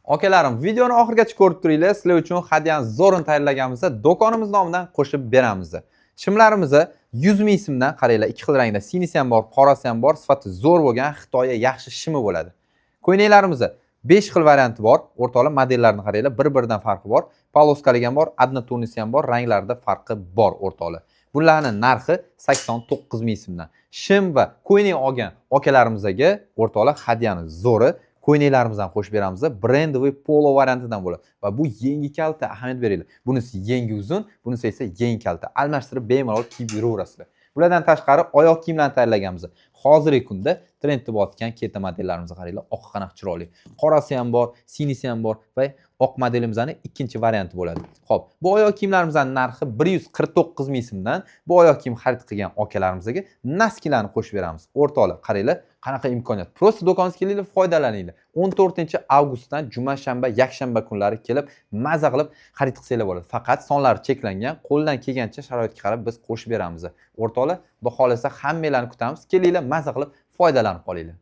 Akalarim, videoni oxirigacha ko'rib turinglar. Sizlar uchun hadyan zo'rin tayyorlaganmiz. Do'konimiz nomidan qo'shib beramiz. Shimlarimizni 100 ming so'mdan qaranglar, ikki xil rangda, sinisi ham bor, qorasi ham bor, sifati zo'r bo'lgan Xitoyga yaxshi shimi bo'ladi. Ko'ylaklarimizni 5 xil varianti bor. O'rtoqlar modellarini qaranglar, bir-biridan farqi bor. Poloskalik ham bor, однотонisi ham bor, ranglarda farqi bor o'rtoqlar. Bularning narxi 89 ming so'mdan. Shim va ko'ylak olgan akalarimizga o'rtoqlar hadyani zo'ri ko'ynaklarimizdan qo'shib beramiz. Brendoviy polo variantidan bo'ladi va bu yangi kalta, ahamiyat beringlar. Bunisi yangi uzun, bunisi esa yangi kalta. Almashtirib bemalol kiyib yuraverasizlar. Bulardan tashqari oyoq kiyimlarni tayyorlaganmiz. Hozirgi kunda trendda bo'layotgan keta modellarimizni qaranglar, oq qanaq chiroyli. Qorasi ham bor, sinisi ham bor va oq modelimizning ikkinchi varianti bo'ladi. Xo'p, bu oyoq kiyimlarimizning narxi 149 ming so'mdan. Bu oyoq kiyim xarid qilgan akalarimizga naskilarni qo'shib beramiz. O'rtoqlar, qaranglar, qanaqa imkoniyat. Prosta do'konimizga kelinglar, foydalaninglar. 14-avgustdan juma, shanba, yakshanba kunlari kelib, maza qilib xarid qilsanglar bo'ladi. Faqat sonlari cheklangan, qo'ldan kelgancha sharoitga qarab biz qo'shib beramiz. O'rtoqlar, xudo xolasa hammalarni kutamiz. Kelinglar, maza qilib foydalanib qolinglar.